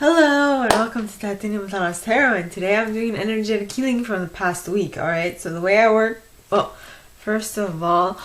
Hello and welcome to Titanium Thanos Tarot, and today I'm doing an energetic healing from the past week. Alright, so the way I work, well, first of all,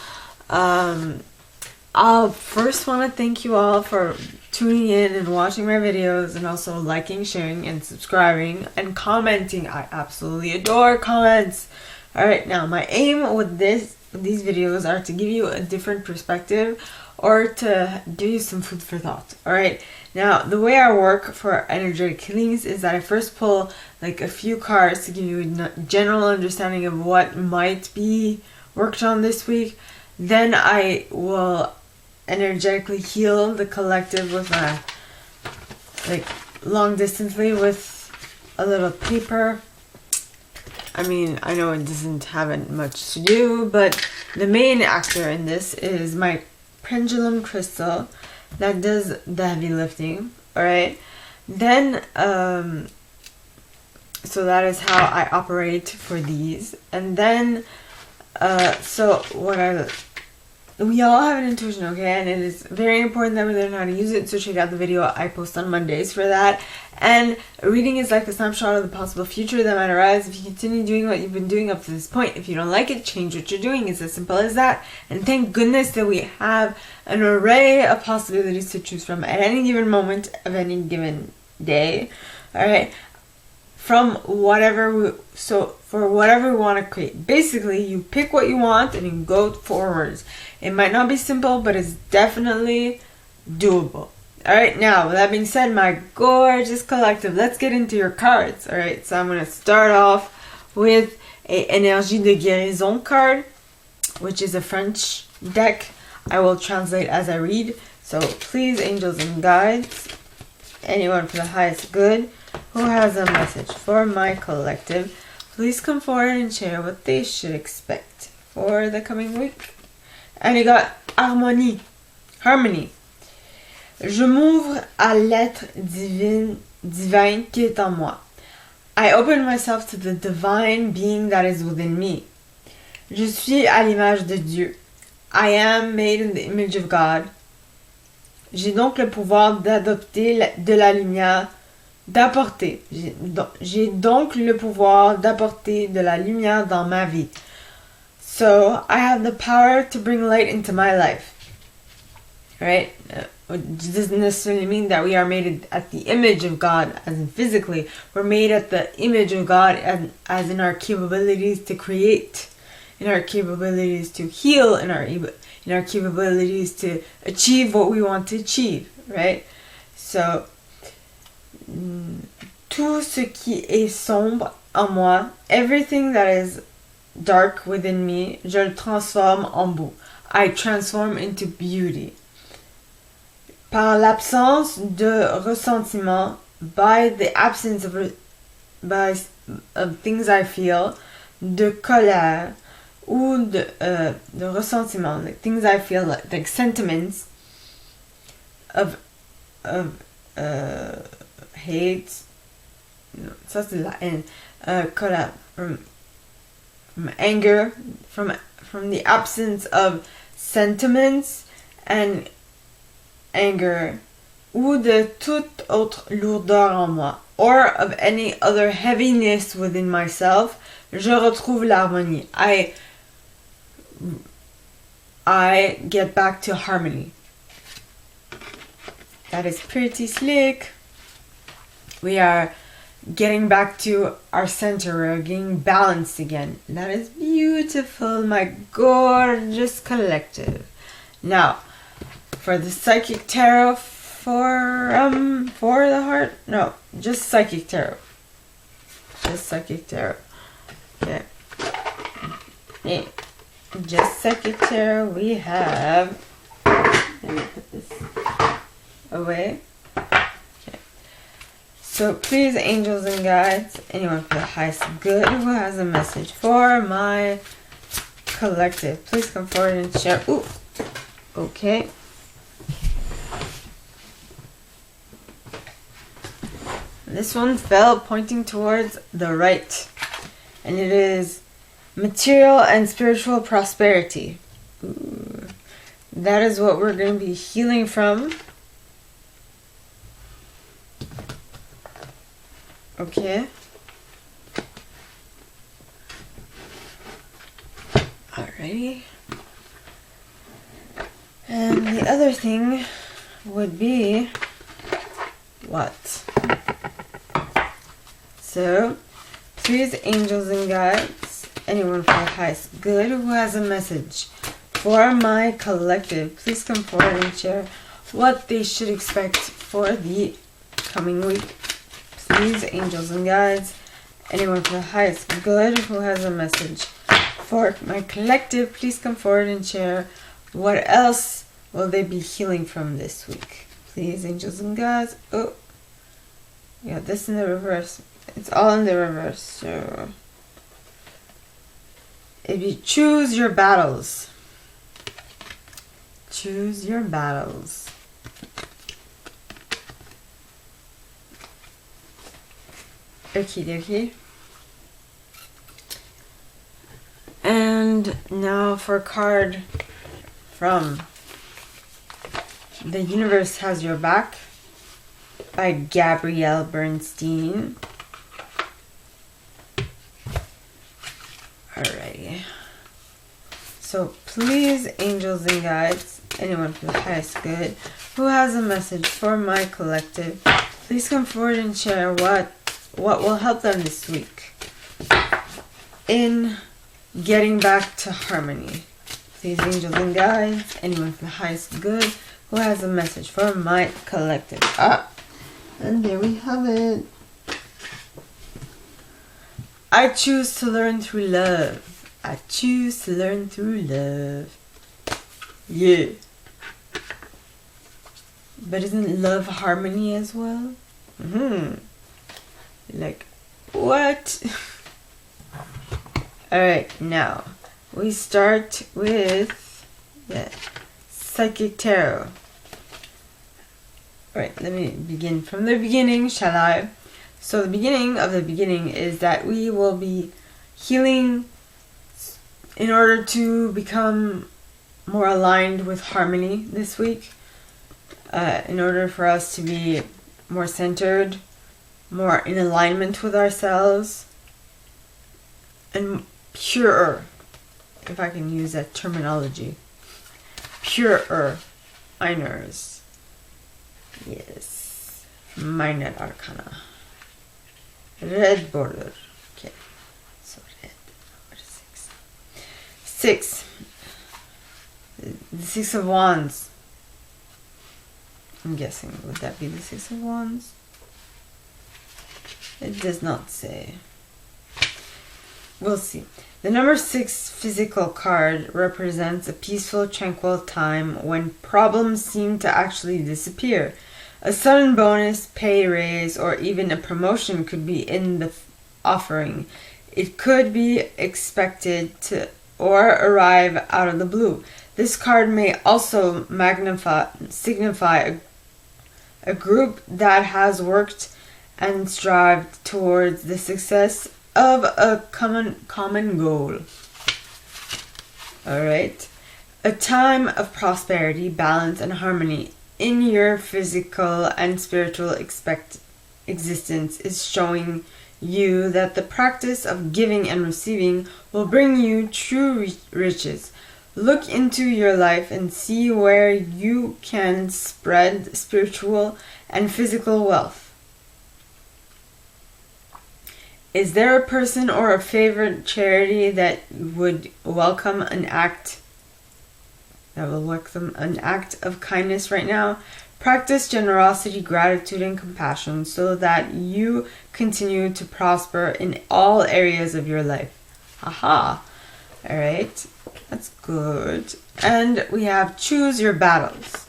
I'll first want to thank you all for tuning in and watching my videos, and also liking, sharing, and subscribing, and commenting. I absolutely adore comments. Alright, now my aim with these videos are to give you a different perspective or to give you some food for thought. Alright, now the way I work for energetic healings is that I first pull like a few cards to give you a general understanding of what might be worked on this week. Then I will energetically heal the collective with my long distantly with a little paper. I mean, I know it doesn't have much to do, but the main actor in this is my pendulum crystal that does the heavy lifting. Alright, then so that is how I operate for these. And then so we all have an intuition, okay, and it is very important that we learn how to use it. So check out the video I post on Mondays for that. And reading is like a snapshot of the possible future that might arise if you continue doing what you've been doing up to this point. If you don't like it, change what you're doing. It's as simple as that. And thank goodness that we have an array of possibilities to choose from at any given moment of any given day. Alright, from whatever for whatever we want to create. Basically, you pick what you want and you go forwards. It might not be simple, but it's definitely doable. Alright, now, with that being said, my gorgeous collective, let's get into your cards. Alright, so I'm going to start off with a Énergie de Guérison card, which is a French deck. I will translate as I read. So please, angels and guides, anyone for the highest good who has a message for my collective, please come forward and share what they should expect for the coming week. And you got Harmonie. Je m'ouvre à l'être divin qui est en moi. I open myself to the divine being that is within me. Je suis à l'image de Dieu. I am made in the image of God. J'ai donc le pouvoir d'adopter de la lumière, d'apporter. J'ai donc le pouvoir d'apporter de la lumière dans ma vie. So, I have the power to bring light into my life. Right? It doesn't necessarily mean that we are made at the image of God, as in physically. We're made at the image of God as in our capabilities to create, in our capabilities to heal, in our capabilities to achieve what we want to achieve. Right? So, tout ce qui est sombre en moi, everything that is dark within me, je le transforme en beau. I transform into beauty. Par l'absence de ressentiment, by the absence of things I feel, de colère, ou de ressentiment, like things I feel, like sentiments of hate, ça c'est la haine, colère, from anger, from the absence of sentiments and anger, ou de toute autre lourdeur en moi, or of any other heaviness within myself, je retrouve l'harmonie. I get back to harmony. That is pretty slick. We are getting back to our center. We're getting balanced again. That is beautiful, my gorgeous collective. Now, for the psychic tarot, for the heart, no, just psychic tarot. Just psychic tarot. Okay. Yeah. Just psychic tarot. We have. Let me put this away. Okay. So please, angels and guides, anyone for the highest good who has a message for my collective, please come forward and share. Ooh. Okay. This one fell pointing towards the right, and it is material and spiritual prosperity. Ooh. That is what we're going to be healing from. Okay. Alrighty. And the other thing would be what? So, please, angels and guides, anyone for the highest good who has a message for my collective, please come forward and share what they should expect for the coming week. Please, angels and guides, anyone for the highest good who has a message for my collective, please come forward and share what else will they be healing from this week. Please, angels and guides. Oh, yeah, this in the reverse. It's all in the reverse. So, if you choose your battles, choose your battles. Okie dokie. And now for a card from The Universe Has Your Back by Gabrielle Bernstein. Alrighty. So please, angels and guides, anyone for the highest good who has a message for my collective, please come forward and share what will help them this week in getting back to harmony. Please, angels and guides, anyone for the highest good who has a message for my collective. And there we have it. I choose to learn through love. I choose to learn through love. Yeah. But isn't love harmony as well? Like, what? Alright, now we start with the Psychic Tarot. Alright, let me begin from the beginning, shall I? So the beginning of the beginning is that we will be healing in order to become more aligned with harmony this week. In order for us to be more centered, more in alignment with ourselves, and purer, if I can use that terminology. Purer Einers. Yes. Minor Arcana. Red border. Okay. So red. Number 6. 6. The 6 of Wands. I'm guessing, would that be the 6 of Wands? It does not say. We'll see. The number 6 physical card represents a peaceful, tranquil time when problems seem to actually disappear. A sudden bonus, pay raise, or even a promotion could be in the offering. It could be expected to or arrive out of the blue. This card may also signify a group that has worked and strived towards the success of a common goal. Alright. A time of prosperity, balance, and harmony in your physical and spiritual existence is showing you that the practice of giving and receiving will bring you true riches. Look into your life and see where you can spread spiritual and physical wealth. Is there a person or a favorite charity that would welcome an act of kindness right now? Practice generosity, gratitude, and compassion so that you continue to prosper in all areas of your life. Aha! Alright, that's good. And we have choose your battles.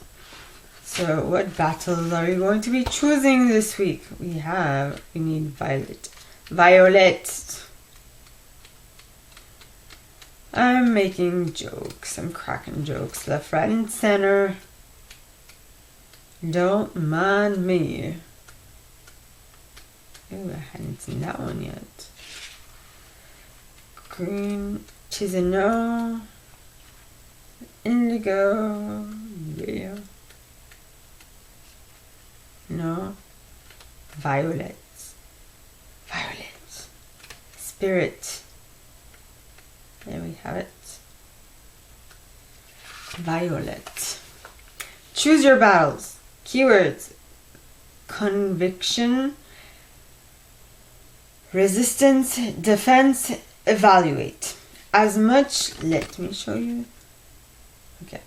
So what battles are you going to be choosing this week? We need Violet. Violet. I'm making jokes. I'm cracking jokes left, right, and center. Don't mind me. Ooh, I hadn't seen that one yet. Green. She's a no. Indigo. Yeah. No. Violets. spirit. There we have it. Violet. Choose your battles. Keywords: conviction, resistance, defense, evaluate. Let me show you. Okay.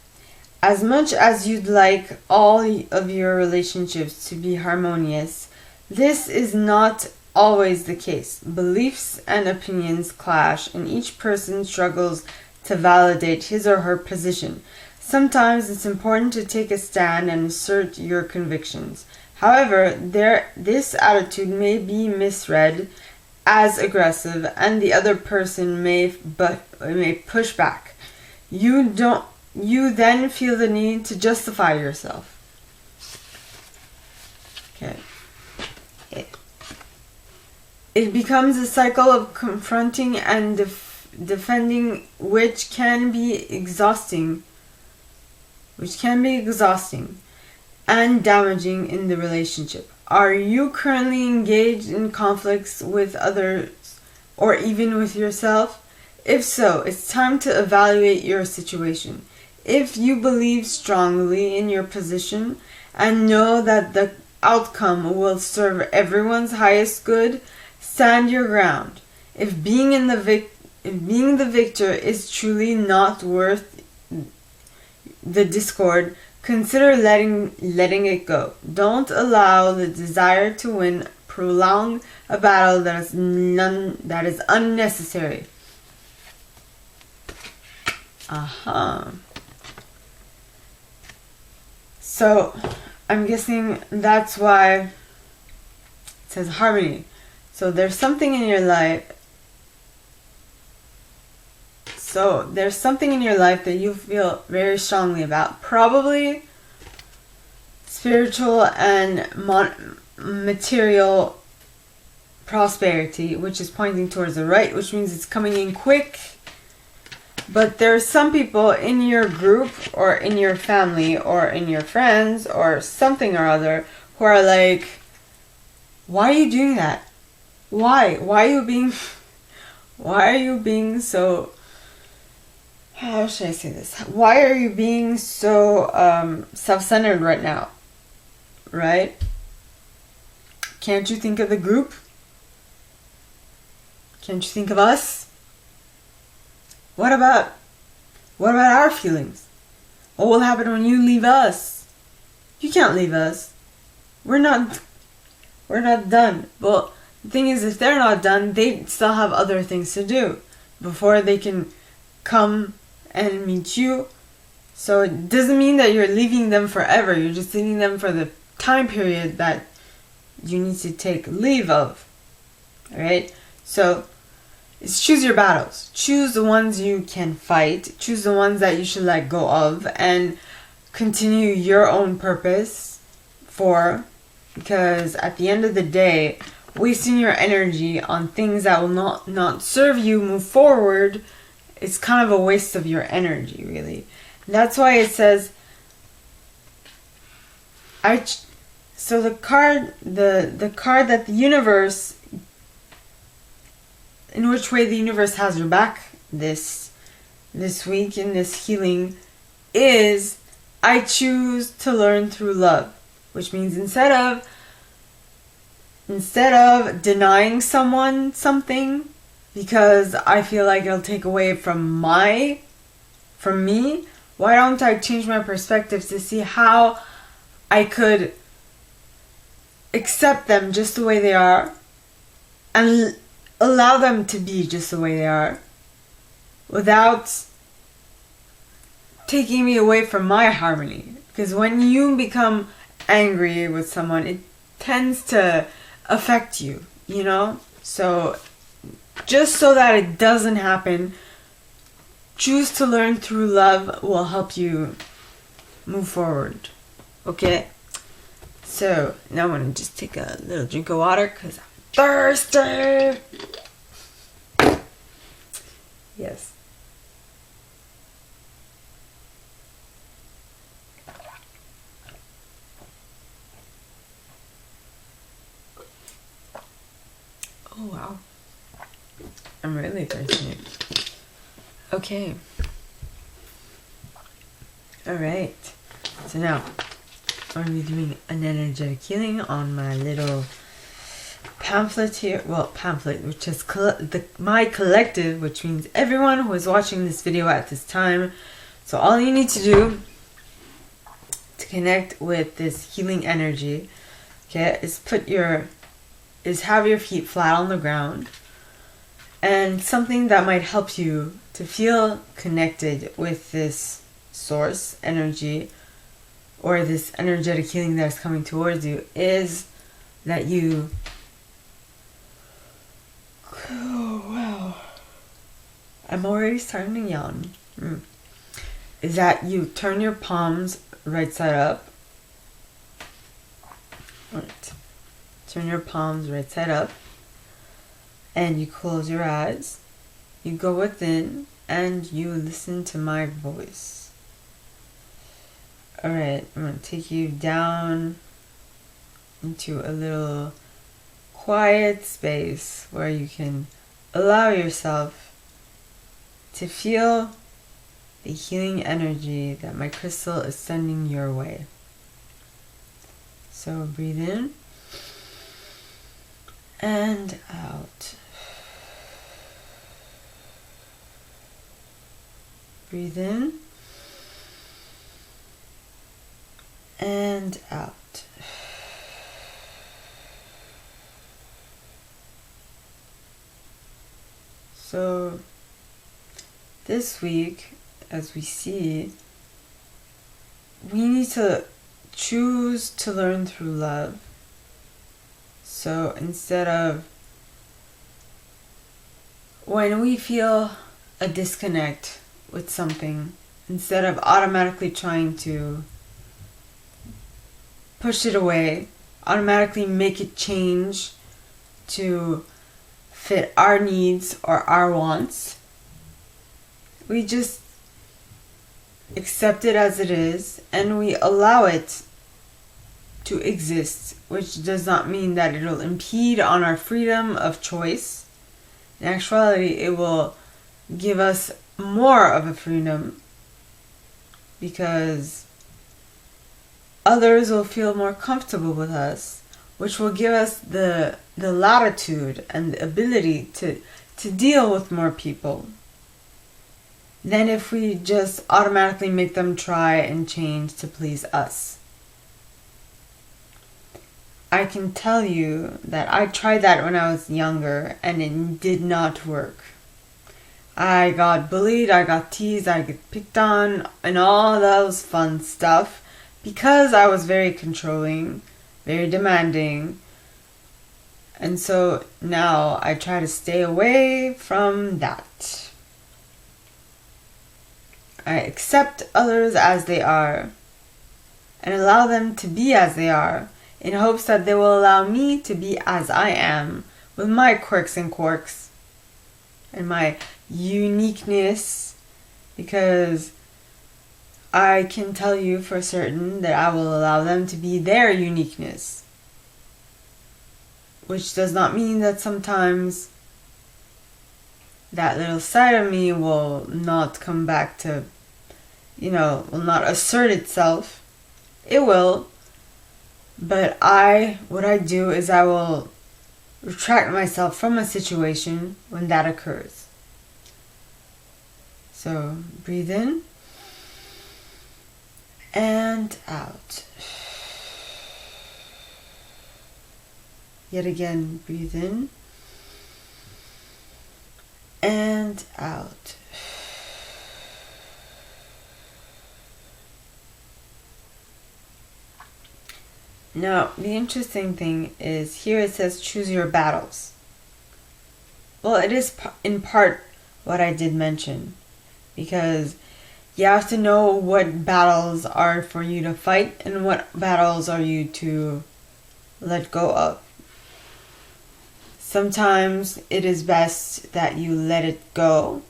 As much as you'd like all of your relationships to be harmonious, this is not always the case. Beliefs and opinions clash, and each person struggles to validate his or her position. Sometimes it's important to take a stand and assert your convictions. However, this attitude may be misread as aggressive, and the other person may push back. You then feel the need to justify yourself. Okay. It becomes a cycle of confronting and defending, which can be exhausting and damaging in the relationship. Are you currently engaged in conflicts with others or even with yourself? If so, it's time to evaluate your situation. If you believe strongly in your position and know that the outcome will serve everyone's highest good, stand your ground. If being the victor is truly not worth the discord, consider letting it go. Don't allow the desire to win prolong a battle that is unnecessary. So, I'm guessing that's why it says harmony. So there's something in your life. So there's something in your life that you feel very strongly about. Probably spiritual and material prosperity, which is pointing towards the right, which means it's coming in quick. But there are some people in your group or in your family or in your friends or something or other who are like, why are you doing that? Why are you being so, how should I say this? Why are you being so self-centered right now? Right? Can't you think of the group? Can't you think of us? What about our feelings? What will happen when you leave us? You can't leave us. We're not done. Well, the thing is, if they're not done, they still have other things to do before they can come and meet you. So it doesn't mean that you're leaving them forever. You're just leaving them for the time period that you need to take leave of. Alright? So it's choose your battles. Choose the ones you can fight. Choose the ones that you should let go of and continue your own purpose for. Because at the end of the day, wasting your energy on things that will not serve you move forward, it's kind of a waste of your energy, really. And that's why it says, so the card that the universe, in which way the universe has your back this week in this healing, is I choose to learn through love. Which means instead of denying someone something because I feel like it'll take away from me, why don't I change my perspective to see how I could accept them just the way they are and allow them to be just the way they are without taking me away from my harmony. Because when you become angry with someone, it tends to affect you, you know? So just so that it doesn't happen, choose to learn through love will help you move forward. Okay? So now I'm going to just take a little drink of water because I'm thirsty. Yes. Oh, wow. I'm really thirsty. Okay. Alright. So now, I'm going to be doing an energetic healing on my little pamphlet here. Well, pamphlet, which is my collective, which means everyone who is watching this video at this time. So all you need to do to connect with this healing energy, okay, is have your feet flat on the ground. And something that might help you to feel connected with this source energy or this energetic healing that is coming towards you is that you... Oh, wow. I'm already starting to yawn. Is that you turn your palms right side up. Right. Turn your palms right side up. And you close your eyes. You go within and you listen to my voice. Alright, I'm going to take you down into a little quiet space where you can allow yourself to feel the healing energy that my crystal is sending your way. So breathe in and out. Breathe in and out. So this week, as we see, we need to choose to learn through love. So instead of when we feel a disconnect with something, instead of automatically trying to push it away, automatically make it change to fit our needs or our wants, we just accept it as it is and we allow it to exist, which does not mean that it'll impede on our freedom of choice. In actuality, it will give us more of a freedom because others will feel more comfortable with us, which will give us the latitude and the ability to deal with more people than if we just automatically make them try and change to please us. I can tell you that I tried that when I was younger and it did not work. I got bullied, I got teased, I got picked on, and all those fun stuff because I was very controlling, very demanding. And so now I try to stay away from that. I accept others as they are and allow them to be as they are in hopes that they will allow me to be as I am with my quirks and quarks and my uniqueness, because I can tell you for certain that I will allow them to be their uniqueness, which does not mean that sometimes that little side of me will not come back to, will not assert itself. It will. But what I do is I will retract myself from a situation when that occurs. So breathe in and out. Yet again, breathe in and out. Now, the interesting thing is here it says choose your battles. Well, it is in part what I did mention, because you have to know what battles are for you to fight and what battles are you to let go of. Sometimes it is best that you let it go.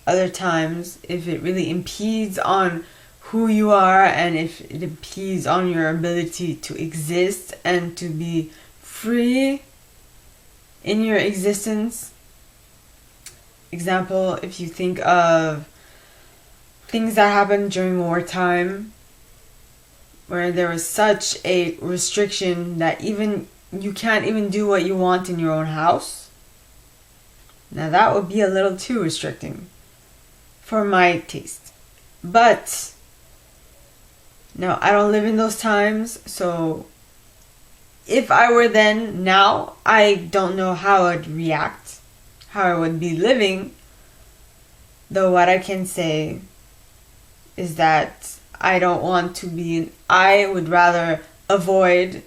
Other times, if it really impedes on who you are and if it impedes on your ability to exist and to be free in your existence, example, if you think of things that happened during wartime, where there was such a restriction that even you can't even do what you want in your own house. Now that would be a little too restricting for my taste. But no, I don't live in those times, so if I were then, now, I don't know how I'd react, how I would be living. Though what I can say is that I would rather avoid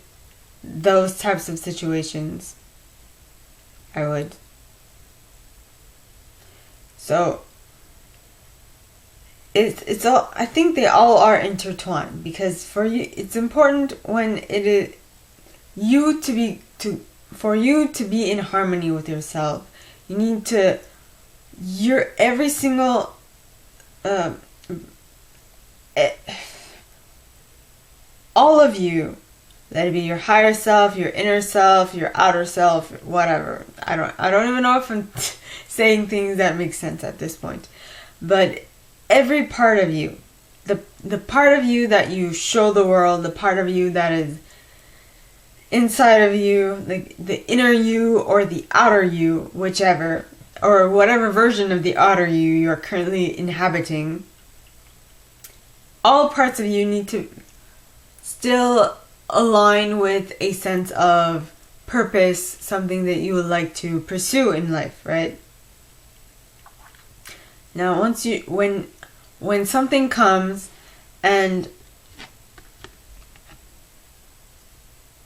those types of situations. I would. So it's all, I think they all are intertwined, because for you it's important when it is for you to be in harmony with yourself. You need to, your every single all of you, let it be your higher self, your inner self, your outer self, whatever. I don't even know if I'm saying things that make sense at this point. But every part of you, the part of you that you show the world, the part of you that is inside of you, like the inner you or the outer you, whichever, or whatever version of the outer you are currently inhabiting, all parts of you need to still align with a sense of purpose, something that you would like to pursue in life, right? Now, when something comes and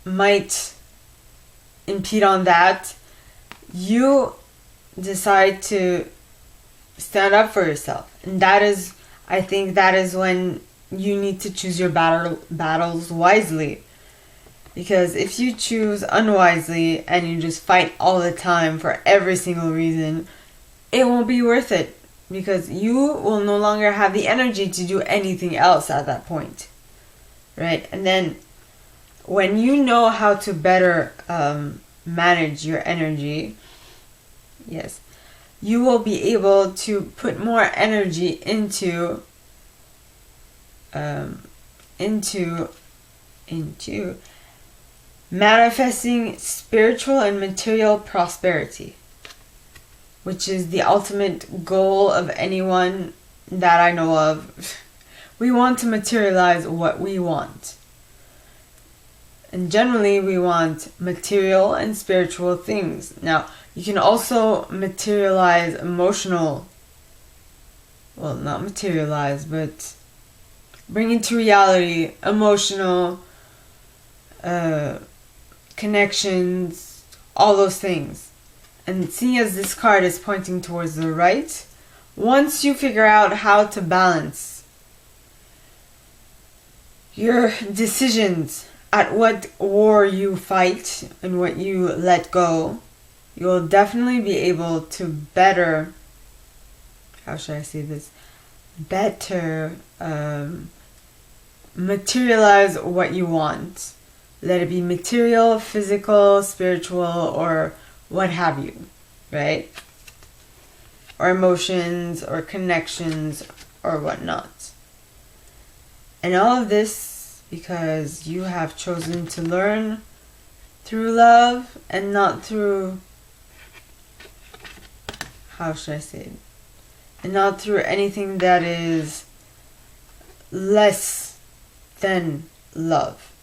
might impede on that, you decide to stand up for yourself. And I think that is when you need to choose your battles wisely. Because if you choose unwisely and you just fight all the time for every single reason, it won't be worth it. Because you will no longer have the energy to do anything else at that point. Right? And then when you know how to better manage your energy, yes, you will be able to put more energy into manifesting spiritual and material prosperity, which is the ultimate goal of anyone that I know of. We want to materialize what we want. And generally we want material and spiritual things. Now, you can also materialize emotional, well, not materialize, but bring into reality emotional connections, all those things. And seeing as this card is pointing towards the right, once you figure out how to balance your decisions, at what war you fight and what you let go, you will definitely be able to better, how should I say this, better materialize what you want. Let it be material, physical, spiritual, or what have you, right? Or emotions, or connections, or whatnot. And all of this because you have chosen to learn through love and not through, how should I say it? And not through anything that is less than love.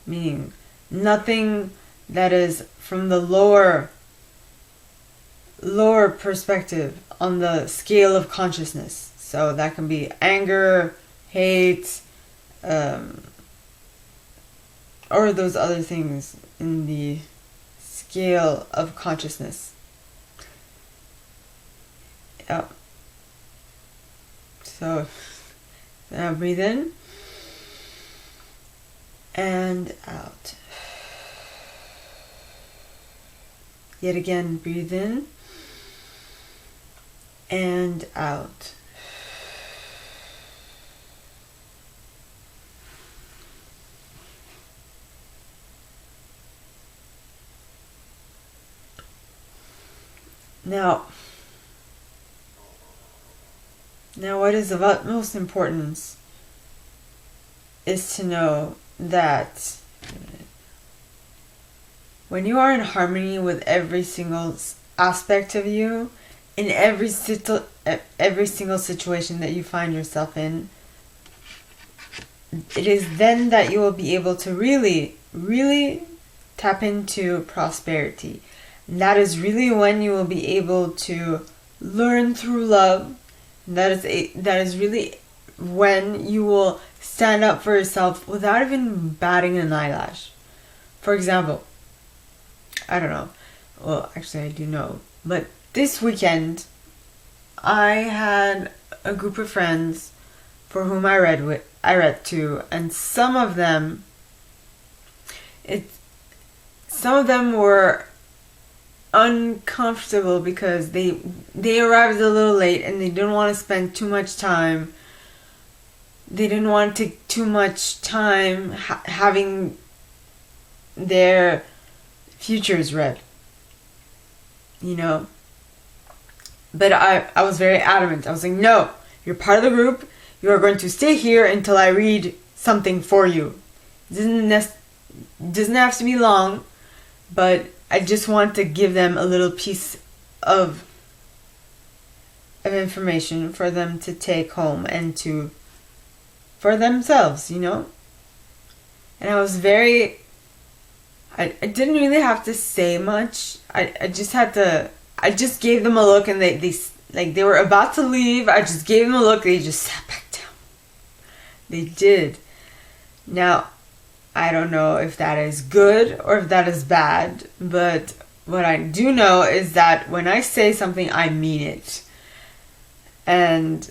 Meaning nothing that is from the lower perspective on the scale of consciousness. So that can be anger, hate, or those other things in the scale of consciousness. Yeah. So now breathe in and out. Yet again, breathe in and out. Now, what is of utmost importance is to know that when you are in harmony with every single aspect of you, in every single situation that you find yourself in, it is then that you will be able to really, really tap into prosperity. And that is really when you will be able to learn through love. That is really when you will stand up for yourself without even batting an eyelash. For example, I don't know. Well, actually I do know. But this weekend, I had a group of friends for whom I read to, and some of them were uncomfortable because they arrived a little late and they didn't want to spend too much time. They didn't want to take too much time having their futures read, you know. But I was very adamant. I was like, no, you're part of the group. You are going to stay here until I read something for you. It doesn't have to be long, but I just want to give them a little piece of information for them to take home and for themselves, you know. And I was very, I didn't really have to say much. I just gave them a look, and they were about to leave. I just gave them a look. They just sat back down. They did. Now, I don't know if that is good or if that is bad, but what I do know is that when I say something, I mean it. And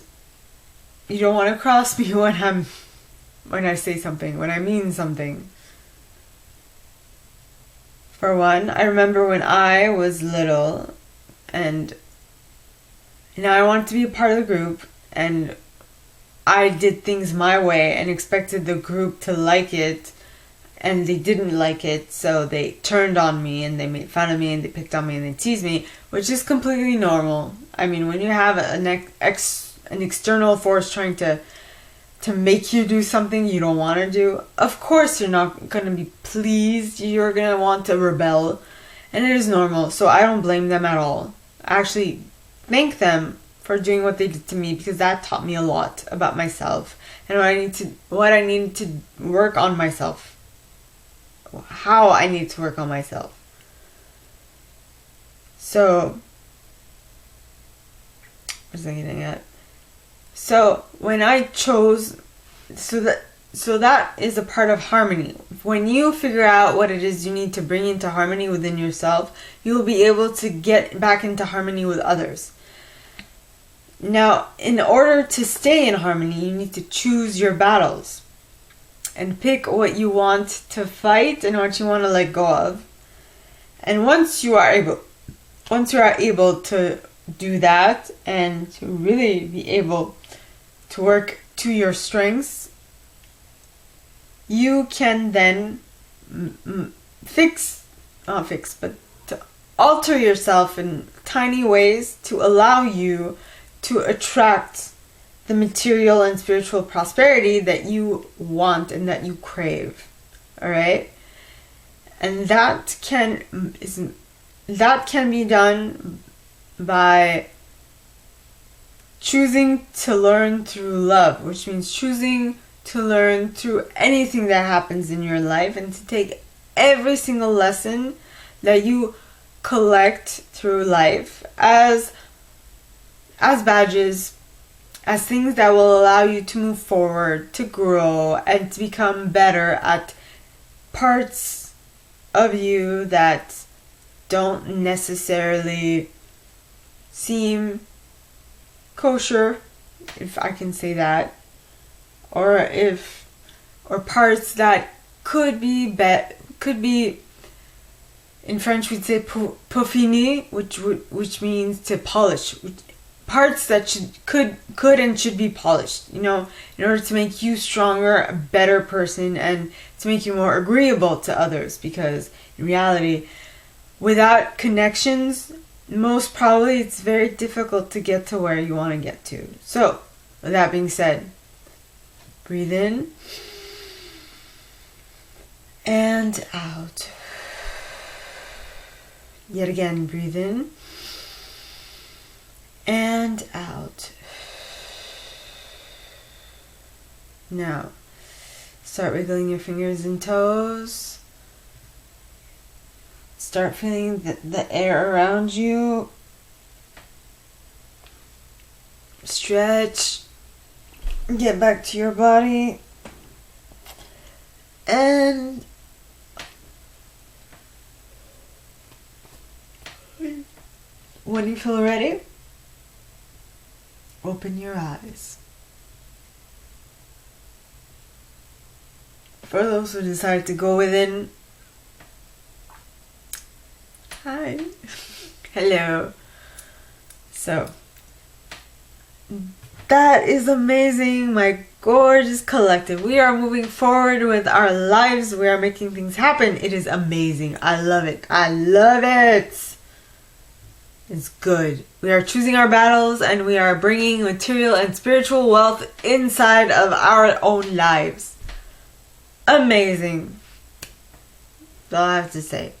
you don't want to cross me when I say something, when I mean something. For one, I remember when I was little and I wanted to be a part of the group, and I did things my way and expected the group to like it, and they didn't like it, so they turned on me and they made fun of me and they picked on me and they teased me, which is completely normal. I mean, when you have an external force trying to make you do something you don't want to do, of course you're not going to be pleased. You're going to want to rebel, and it is normal. So I don't blame them at all. I actually thank them for doing what they did to me, because that taught me a lot about myself and what I need to work on myself, how I need to work on myself. So, what was I getting at? So when I chose, so that is a part of harmony. When you figure out what it is you need to bring into harmony within yourself, you will be able to get back into harmony with others. Now, in order to stay in harmony, you need to choose your battles and pick what you want to fight and what you want to let go of. And once you are able to do that and to really be able to work to your strengths, you can then to alter yourself in tiny ways to allow you to attract the material and spiritual prosperity that you want and that you crave. All right? And that can be done by choosing to learn through love, which means choosing to learn through anything that happens in your life, and to take every single lesson that you collect through life as badges, as things that will allow you to move forward, to grow, and to become better at parts of you that don't necessarily seem kosher, if I can say that, or parts that could be in French we'd say peaufiner, which means to polish. Parts that could and should be polished, you know, in order to make you stronger, a better person, and to make you more agreeable to others. Because in reality, without connections, most probably it's very difficult to get to where you want to get to. So, with that being said, breathe in and out. Yet again, breathe in and out. Now, start wiggling your fingers and toes. Start feeling the air around you. Stretch. Get back to your body. And when you feel ready, open your eyes. For those who decide to go within, hi, hello. So, that is amazing, my gorgeous collective. We are moving forward with our lives. We are making things happen. It is amazing. I love it. I love it. It's good. We are choosing our battles and we are bringing material and spiritual wealth inside of our own lives. Amazing. That's all I have to say.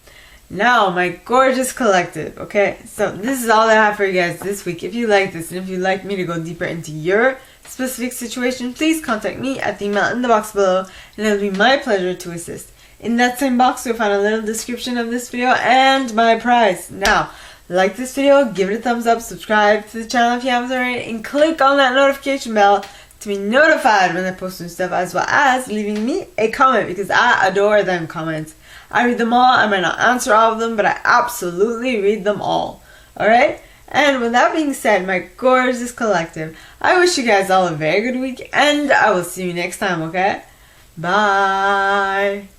Now, my gorgeous collective. Okay, so this is all I have for you guys this week. If you like this and if you'd like me to go deeper into your specific situation, please contact me at the email in the box below and it'll be my pleasure to assist. In that same box, you'll find a little description of this video and my price. Now, like this video, give it a thumbs up, subscribe to the channel if you haven't already, and click on that notification bell to be notified when I post new stuff, as well as leaving me a comment because I adore them comments. I read them all. I might not answer all of them, but I absolutely read them all. Alright? And with that being said, my gorgeous collective, I wish you guys all a very good week, and I will see you next time, okay? Bye!